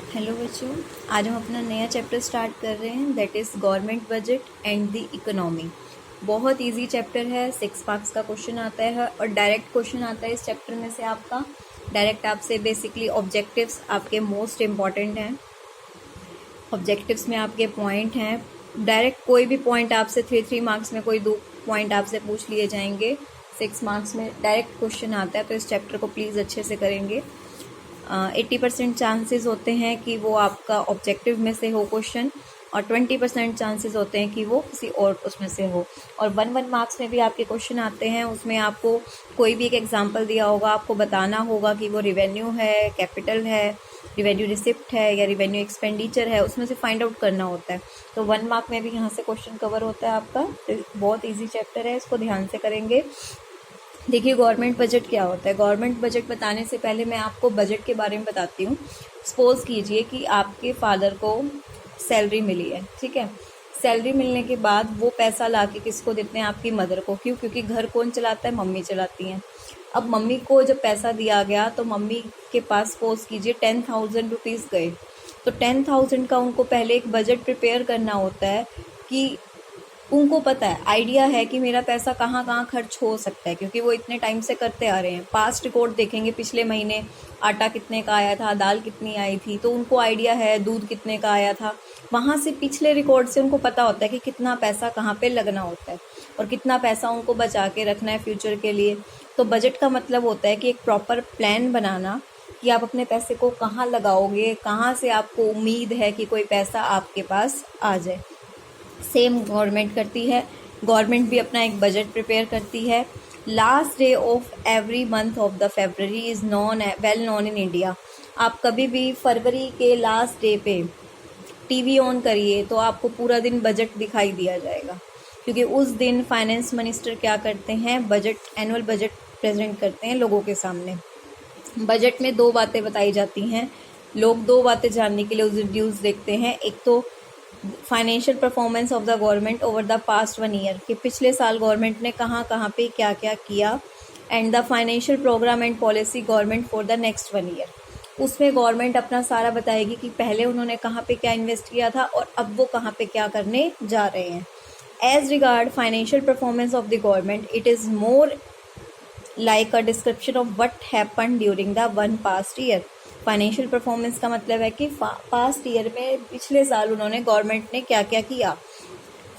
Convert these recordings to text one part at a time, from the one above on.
Hello बच्चों, आज हम अपना नया चैप्टर स्टार्ट कर रहे हैं that is government budget and the economy. बहुत इजी चैप्टर है, 6 मार्क्स का क्वेश्चन आता है और डायरेक्ट क्वेश्चन आता है इस चैप्टर में से आपका डायरेक्ट आपसे बेसिकली ऑब्जेक्टिव्स आपके मोस्ट इम्पॉर्टेंट हैं। ऑब्जेक्टिव्स में आपके पॉइंट हैं, डायरेक्ट कोई भी पॉइंट आपसे 3 मार्क्स में कोई 2 पॉइंट आपसे पूछ लिए जाएंगे। 6 मार्क्स में डायरेक्ट क्वेश्चन आता है, तो इस चैप्टर को प्लीज़ अच्छे से करेंगे। 80% चांसेस होते हैं कि वो आपका ऑब्जेक्टिव में से हो क्वेश्चन और 20% चांसेस होते हैं कि वो किसी और उसमें से हो। और 1 मार्क्स में भी आपके क्वेश्चन आते हैं, उसमें आपको कोई भी एक एग्जांपल दिया होगा, आपको बताना होगा कि वो रिवेन्यू है, कैपिटल है, रिवेन्यू रिसिप्ट है या रिवेन्यू एक्सपेंडिचर है, उसमें से फाइंड आउट करना होता है। तो 1 मार्क में भी यहाँ से क्वेश्चन कवर होता है आपका। तो बहुत ईजी चैप्टर है, इसको ध्यान से करेंगे। देखिए गवर्नमेंट बजट क्या होता है। गवर्नमेंट बजट बताने से पहले मैं आपको बजट के बारे में बताती हूँ। सपोज कीजिए कि आपके फादर को सैलरी मिली है, ठीक है। सैलरी मिलने के बाद वो पैसा लाके किसको देते हैं? आपकी मदर को। क्यों? क्योंकि घर कौन चलाता है? मम्मी चलाती हैं। अब मम्मी को जब पैसा दिया गया तो मम्मी के पास सपोज कीजिए 10,000 रुपीज़ गए, तो 10,000 का उनको पहले एक बजट प्रिपेयर करना होता है कि उनको पता है, आइडिया है कि मेरा पैसा कहाँ कहाँ खर्च हो सकता है, क्योंकि वो इतने टाइम से करते आ रहे हैं। पास्ट रिकॉर्ड देखेंगे, पिछले महीने आटा कितने का आया था, दाल कितनी आई थी, तो उनको आइडिया है दूध कितने का आया था। वहाँ से पिछले रिकॉर्ड से उनको पता होता है कि कितना पैसा कहाँ पे लगना होता है और कितना पैसा उनको बचा के रखना है फ्यूचर के लिए। तो बजट का मतलब होता है कि एक प्रॉपर प्लान बनाना कि आप अपने पैसे को कहाँ लगाओगे, कहाँ से आपको उम्मीद है कि कोई पैसा आपके पास आ जाए। सेम गवर्नमेंट करती है, गवर्नमेंट भी अपना एक बजट प्रिपेयर करती है। Last day of every month of the February is well known in India. आप कभी भी फरवरी के लास्ट डे पे टीवी ऑन करिए तो आपको पूरा दिन बजट दिखाई दिया जाएगा, क्योंकि उस दिन फाइनेंस मिनिस्टर क्या करते हैं? एनुअल बजट प्रेजेंट करते हैं लोगों के सामने। बजट में 2 बातें बताई जाती हैं। लोग 2 बातें जानने के लिए उस न्यूज़ देखते हैं। एक तो financial performance of the government over the past 1 year, कि पिछले साल गवर्नमेंट ने कहाँ कहाँ पे क्या क्या किया, and the financial program and policy government for the next 1 year. उसमें गवर्नमेंट अपना सारा बताएगी कि पहले उन्होंने कहाँ पे क्या इन्वेस्ट किया था और अब वो कहाँ पे क्या करने जा रहे हैं। As regard financial performance of the government, it is more like a description of what happen during the 1 past year. Financial performance का मतलब है कि पास्ट ईयर में, पिछले साल उन्होंने गवर्नमेंट ने क्या क्या किया।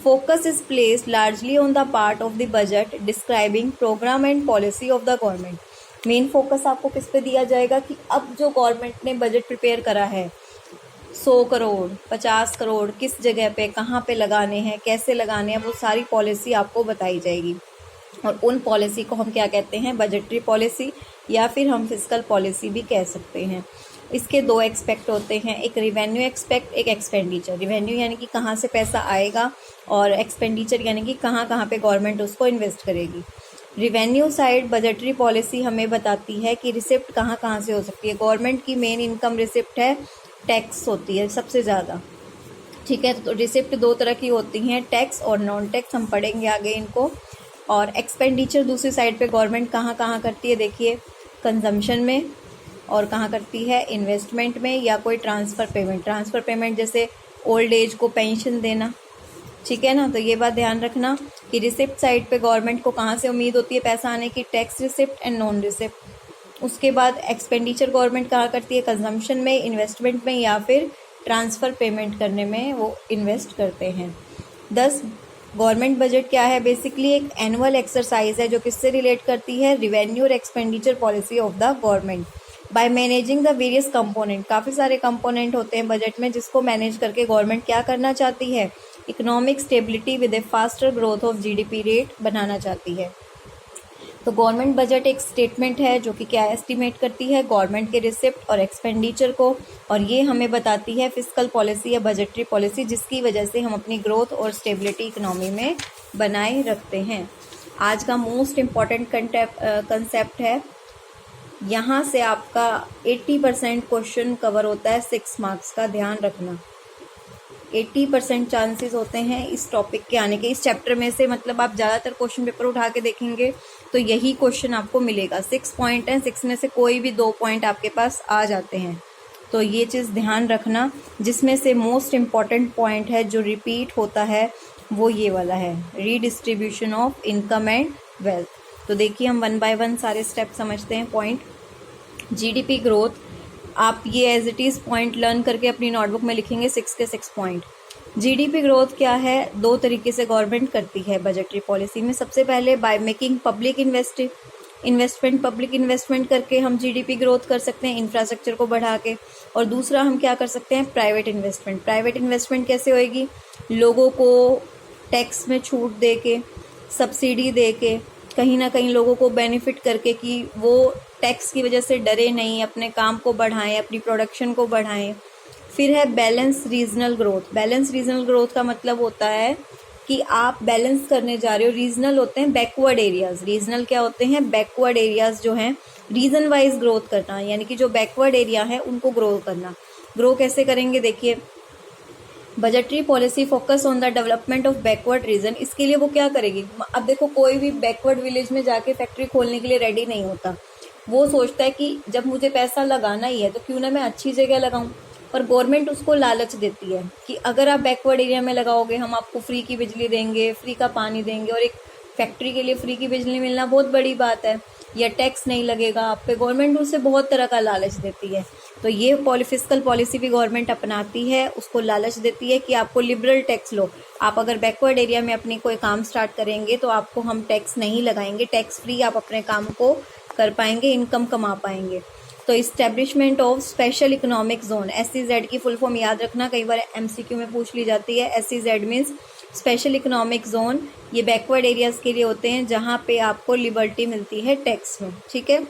Focus is placed largely on the part of the budget describing program and policy of the government. Main focus आपको किस पे दिया जाएगा कि अब जो गवर्नमेंट ने बजट प्रिपेयर करा है, 100 करोड़ 50 करोड़ किस जगह पे कहाँ पे लगाने हैं, कैसे लगाने हैं, वो सारी पॉलिसी आपको बताई जाएगी। और उन पॉलिसी को हम क्या कहते हैं? बजटरी पॉलिसी, या फिर हम फिस्कल पॉलिसी भी कह सकते हैं। इसके 2 एक्सपेक्ट होते हैं, एक रिवेन्यू एक्सपेक्ट, एक एक्सपेंडिचर। रिवेन्यू यानी कि कहाँ से पैसा आएगा, और एक्सपेंडिचर यानी कि कहाँ कहाँ पे गवर्नमेंट उसको इन्वेस्ट करेगी। रिवेन्यू साइड बजटरी पॉलिसी हमें बताती है कि रिसिप्ट कहाँ कहाँ से हो सकती है। गवर्नमेंट की मेन इनकम रिसिप्ट है, टैक्स होती है सबसे ज़्यादा, ठीक है। तो रिसिप्ट 2 तरह की होती हैं, टैक्स और नॉन टैक्स, हम पढ़ेंगे आगे इनको। और एक्सपेंडिचर दूसरी साइड पे गवर्नमेंट कहाँ कहाँ करती है? देखिए, कंजम्पशन में, और कहाँ करती है? इन्वेस्टमेंट में, या कोई ट्रांसफ़र पेमेंट। ट्रांसफ़र पेमेंट जैसे ओल्ड एज को पेंशन देना, ठीक है ना। तो ये बात ध्यान रखना कि रिसिप्ट साइड पे गवर्नमेंट को कहाँ से उम्मीद होती है पैसा आने की? Tax receipt and non receipt. उसके बाद एक्सपेंडिचर गवर्नमेंट कहाँ करती है? कंजम्पशन में, इन्वेस्टमेंट में, या फिर ट्रांसफ़र पेमेंट करने में वो इन्वेस्ट करते हैं। 10 गवर्नमेंट बजट क्या है? बेसिकली एक एनुअल एक्सरसाइज है जो किससे रिलेट करती है? रिवेन्यू और expenditure policy of the government by managing the various component. काफ़ी सारे कंपोनेंट होते हैं बजट में, जिसको मैनेज करके गवर्नमेंट क्या करना चाहती है? Economic stability with a faster growth of GDP rate बनाना चाहती है। तो गवर्नमेंट बजट एक स्टेटमेंट है जो कि क्या एस्टिमेट करती है? गवर्नमेंट के रिसिप्ट और एक्सपेंडिचर को, और ये हमें बताती है फिस्कल पॉलिसी या बजटरी पॉलिसी, जिसकी वजह से हम अपनी ग्रोथ और स्टेबिलिटी इकोनॉमी में बनाए रखते हैं। आज का मोस्ट इम्पॉर्टेंट कंसेप्ट है, यहाँ से आपका 80% क्वेश्चन कवर होता है 6 मार्क्स का, ध्यान रखना। 80% चांसेस होते हैं इस टॉपिक के आने के, इस चैप्टर में से। मतलब आप ज़्यादातर क्वेश्चन पेपर उठा के देखेंगे तो यही क्वेश्चन आपको मिलेगा। 6 पॉइंट हैं, 6 में से कोई भी 2 पॉइंट आपके पास आ जाते हैं। तो ये चीज़ ध्यान रखना। जिसमें से मोस्ट इम्पॉर्टेंट पॉइंट है जो रिपीट होता है वो ये वाला है, redistribution of income and wealth. तो देखिए हम वन बाय वन सारे स्टेप समझते हैं। पॉइंट जीडीपी ग्रोथ, आप ये as it is point learn करके अपनी नोटबुक में लिखेंगे 6 के 6 पॉइंट। जीडीपी ग्रोथ क्या है, दो तरीके से गवर्नमेंट करती है बजटरी पॉलिसी में। सबसे पहले by making public investment, public investment करके हम जीडीपी ग्रोथ कर सकते हैं इंफ्रास्ट्रक्चर को बढ़ा के। और दूसरा हम क्या कर सकते हैं, प्राइवेट इन्वेस्टमेंट। प्राइवेट इन्वेस्टमेंट कैसे होएगी, लोगों को टैक्स में छूट दे के, सब्सिडी दे के, कहीं ना कहीं लोगों को बेनिफिट करके कि वो टैक्स की वजह से डरे नहीं, अपने काम को बढ़ाएं, अपनी प्रोडक्शन को बढ़ाएं। फिर है balance regional growth. Balance regional growth का मतलब होता है कि आप बैलेंस करने जा रहे हो। रीजनल होते हैं बैकवर्ड एरियाज, रीजनल क्या होते हैं, बैकवर्ड एरियाज जो हैं रीजन वाइज ग्रोथ करना, यानी कि जो बैकवर्ड एरिया है उनको ग्रो करना। ग्रो कैसे करेंगे, देखिए budgetary policy focus on the development of backward region. इसके लिए वो क्या करेगी, अब देखो कोई भी बैकवर्ड विलेज में जाके फैक्ट्री खोलने के लिए रेडी नहीं होता। वो सोचता है कि जब मुझे पैसा लगाना ही है तो क्यों ना मैं अच्छी जगह लगाऊं। पर गवर्नमेंट उसको लालच देती है कि अगर आप बैकवर्ड एरिया में लगाओगे हम आपको फ्री की बिजली देंगे, फ्री का पानी देंगे। और एक फैक्ट्री के लिए फ्री की बिजली मिलना बहुत बड़ी बात है, या टैक्स नहीं लगेगा आप पे। गवर्नमेंट उससे बहुत तरह का लालच देती है। तो ये फिस्कल पॉलिसी भी गवर्नमेंट अपनाती है, उसको लालच देती है कि आपको लिबरल टैक्स लो। आप अगर बैकवर्ड एरिया में अपनी कोई काम स्टार्ट करेंगे तो आपको हम टैक्स नहीं लगाएंगे, टैक्स फ्री आप अपने काम को कर पाएंगे, इनकम कमा पाएंगे। तो establishment of special economic zone, SEZ की फुल फॉर्म याद रखना, कई बार MCQ में पूछ ली जाती है। SEZ means special economic zone. ये बैकवर्ड एरियाज के लिए होते हैं जहाँ पे आपको लिबर्टी मिलती है टैक्स में, ठीक है।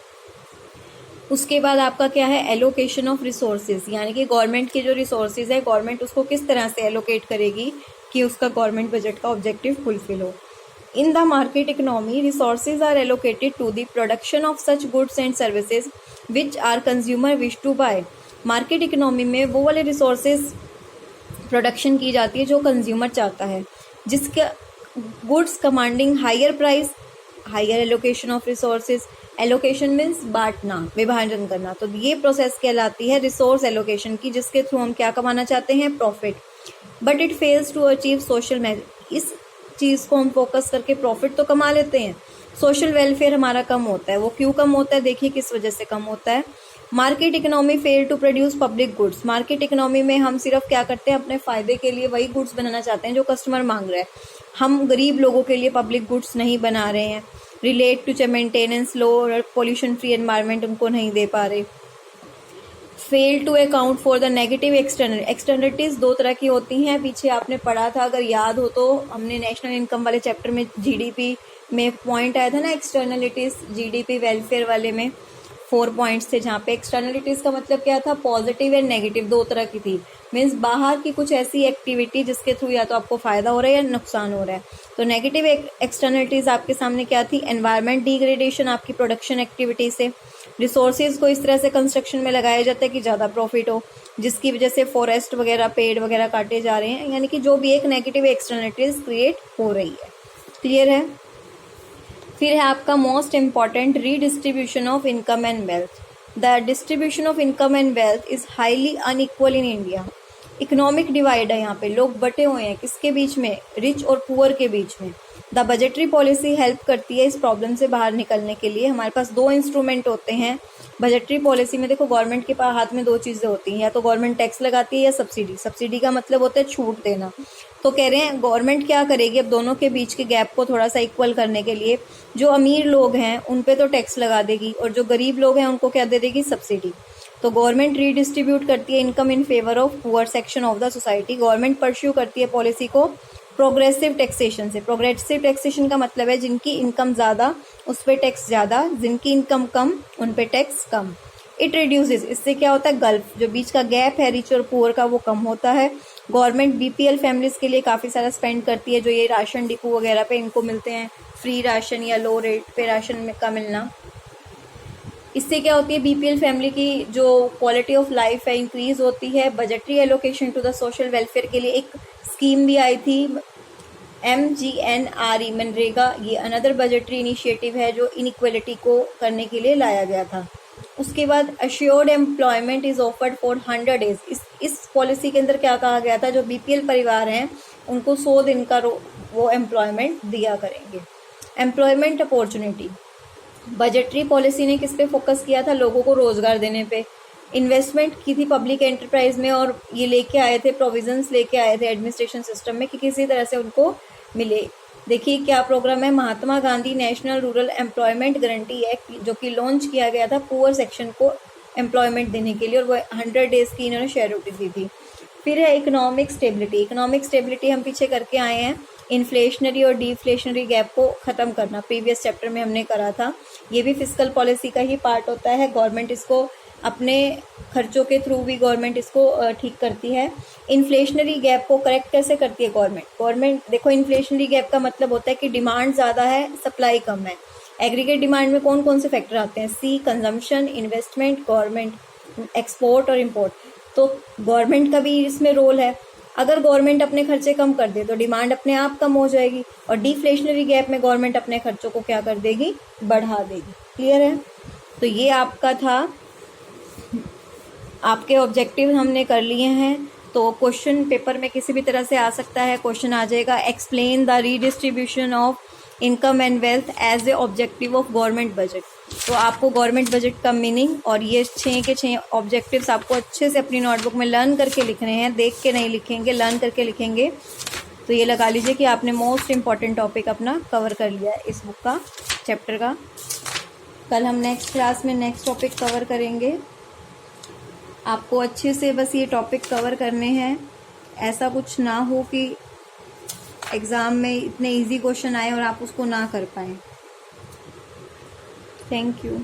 उसके बाद आपका क्या है, एलोकेशन ऑफ रिसोर्सेज, यानी कि गवर्नमेंट के जो रिसोर्सेज है गवर्नमेंट उसको किस तरह से एलोकेट करेगी कि उसका गवर्नमेंट बजट का ऑब्जेक्टिव फुलफिल हो। In the market economy, resources are allocated to the production of such goods and services which our consumer wish to buy. Market economy में वो वाले रिसोर्सेज प्रोडक्शन की जाती है जो कंज्यूमर चाहता है, जिसका goods commanding higher price, higher allocation of resources. Allocation means बांटना, विभाजन करना। तो ये प्रोसेस कहलाती है रिसोर्स एलोकेशन की, जिसके थ्रू हम क्या कमाना चाहते हैं, profit. But it fails to achieve social इस चीज़ को हम फोकस करके प्रॉफिट तो कमा लेते हैं, सोशल वेलफेयर हमारा कम होता है। वो क्यों कम होता है, देखिए किस वजह से कम होता है। Market economy fail to produce public goods. Market economy में हम सिर्फ क्या करते हैं, अपने फायदे के लिए वही गुड्स बनाना चाहते हैं जो कस्टमर मांग रहा है। हम गरीब लोगों के लिए पब्लिक गुड्स नहीं बना रहे हैं। रिलेट टू मेंटेनेंस लो और पोल्यूशन फ्री एनवायरनमेंट उनको नहीं दे पा रहे। Fail to account for the negative externalities दो तरह की होती हैं, पीछे आपने पढ़ा था अगर याद हो तो। हमने नेशनल इनकम वाले चैप्टर में जीडीपी में पॉइंट आया था ना, एक्सटर्नलिटीज जीडीपी वेलफेयर वाले में 4 पॉइंट्स थे, जहाँ पे एक्सटर्नलिटीज का मतलब क्या था, पॉजिटिव एंड नेगेटिव दो तरह की थी। मीन्स बाहर की कुछ ऐसी एक्टिविटी जिसके थ्रू या तो आपको फायदा हो रहा है या नुकसान हो रहा है। तो नेगेटिव एक्सटर्नलिटीज आपके सामने क्या थी, एनवायरमेंट डिग्रेडेशन आपकी प्रोडक्शन एक्टिविटी से। रिसोर्सेज को इस तरह से कंस्ट्रक्शन में लगाया जाता है कि ज़्यादा प्रॉफिट हो, जिसकी वजह से फॉरेस्ट वगैरह, पेड़ वगैरह काटे जा रहे हैं, यानी कि जो भी एक नेगेटिव एक्सटर्नलिटीज क्रिएट हो रही है। क्लियर है। फिर है आपका most important, redistribution of income and wealth. The distribution of income and wealth is highly unequal in India. Economic divide है, यहाँ पे लोग बटे हुए हैं किसके बीच में, रिच और पुअर के बीच में। द बजटरी पॉलिसी हेल्प करती है इस प्रॉब्लम से बाहर निकलने के लिए। हमारे पास 2 इंस्ट्रूमेंट होते हैं बजटरी पॉलिसी में। देखो गवर्नमेंट के पास हाथ में 2 चीज़ें होती हैं, या तो गवर्नमेंट टैक्स लगाती है या सब्सिडी। सब्सिडी का मतलब होता है छूट देना। तो कह रहे हैं गवर्नमेंट क्या करेगी, अब दोनों के बीच के गैप को थोड़ा सा इक्वल करने के लिए जो अमीर लोग हैं उन पे तो टैक्स लगा देगी और जो गरीब लोग हैं उनको क्या दे देगी, सब्सिडी। तो गवर्नमेंट रीडिस्ट्रीब्यूट करती है income in favour of poor section of the society. Government pursue करती है पॉलिसी को प्रोग्रेसिव टैक्सेशन से। प्रोग्रेसिव टैक्सेशन का मतलब है जिनकी इनकम ज़्यादा उस पर टैक्स ज़्यादा, जिनकी इनकम कम उन पे टैक्स कम। इट रिड्यूसेस, इससे क्या होता है, गल्फ जो बीच का गैप है रिच और पुअर का वो कम होता है। गवर्नमेंट BPL फैमिलीज के लिए काफ़ी सारा स्पेंड करती है, जो ये राशन डिपो वगैरह पे इनको मिलते हैं फ्री राशन या लो रेट पे राशन का मिलना। इससे क्या होती है, BPL फैमिली की जो क्वालिटी ऑफ लाइफ है इंक्रीज होती है। Budgetary allocation to the social welfare के लिए एक स्कीम भी आई थी MGNRE, मनरेगा। ये अनदर बजटरी इनिशिएटिव है जो इनइक्वलिटी को करने के लिए लाया गया था। उसके बाद assured employment is offered for 100 days. इस पॉलिसी के अंदर क्या कहा गया था, जो बीपीएल परिवार हैं उनको 100 दिन का वो एम्प्लॉयमेंट दिया करेंगे। एम्प्लॉयमेंट अपॉर्चुनिटी, बजटरी पॉलिसी ने किस पे फोकस किया था, लोगों को रोजगार देने पे। इन्वेस्टमेंट की थी पब्लिक एंटरप्राइज में, और ये लेके आए थे प्रोविजंस लेके आए थे एडमिनिस्ट्रेशन सिस्टम में कि किसी तरह से उनको मिले। देखिए क्या प्रोग्राम है, Mahatma Gandhi national rural employment guarantee act, जो कि लॉन्च किया गया था पुअर सेक्शन को एम्प्लॉयमेंट देने के लिए, और वो 100 डेज की इन्होंने श्योरिटी दी थी। फिर है इकोनॉमिक स्टेबिलिटी। इकोनॉमिक स्टेबिलिटी हम पीछे करके आए हैं, इन्फ्लेशनरी और डिफ्लेशनरी गैप को ख़त्म करना, प्रीवियस चैप्टर में हमने करा था। ये भी फिस्कल पॉलिसी का ही पार्ट होता है, गवर्नमेंट इसको अपने खर्चों के थ्रू भी गवर्नमेंट इसको ठीक करती है। इन्फ्लेशनरी गैप को करेक्ट कैसे करती है गवर्नमेंट देखो, इन्फ्लेशनरी गैप का मतलब होता है कि डिमांड ज़्यादा है, सप्लाई कम है। एग्रीगेट डिमांड में कौन कौन से फैक्टर आते हैं, सी कंजम्पशन, इन्वेस्टमेंट, गवर्नमेंट, एक्सपोर्ट और इम्पोर्ट। तो गवर्नमेंट का भी इसमें रोल है। अगर गवर्नमेंट अपने खर्चे कम कर दे तो डिमांड अपने आप कम हो जाएगी, और डिफ्लेशनरी गैप में गवर्नमेंट अपने खर्चों को क्या कर देगी, बढ़ा देगी। क्लियर है? तो ये आपका था, आपके ऑब्जेक्टिव हमने कर लिए हैं। तो क्वेश्चन पेपर में किसी भी तरह से आ सकता है, क्वेश्चन आ जाएगा, explain the redistribution of income and wealth as a objective of government budget. तो आपको गवर्नमेंट बजट का मीनिंग और ये 6 के 6 ऑब्जेक्टिव्स आपको अच्छे से अपनी नोटबुक में लर्न करके लिखने हैं, देख के नहीं लिखेंगे, लर्न करके लिखेंगे। तो ये लगा लीजिए कि आपने मोस्ट इम्पॉर्टेंट टॉपिक अपना कवर कर लिया है इस बुक का, चैप्टर का। कल हम नेक्स्ट क्लास में नेक्स्ट टॉपिक कवर करेंगे। आपको अच्छे से बस ये टॉपिक कवर करने हैं, ऐसा कुछ ना हो कि एग्ज़ाम में इतने इजी क्वेश्चन आए और आप उसको ना कर पाएँ। Thank you.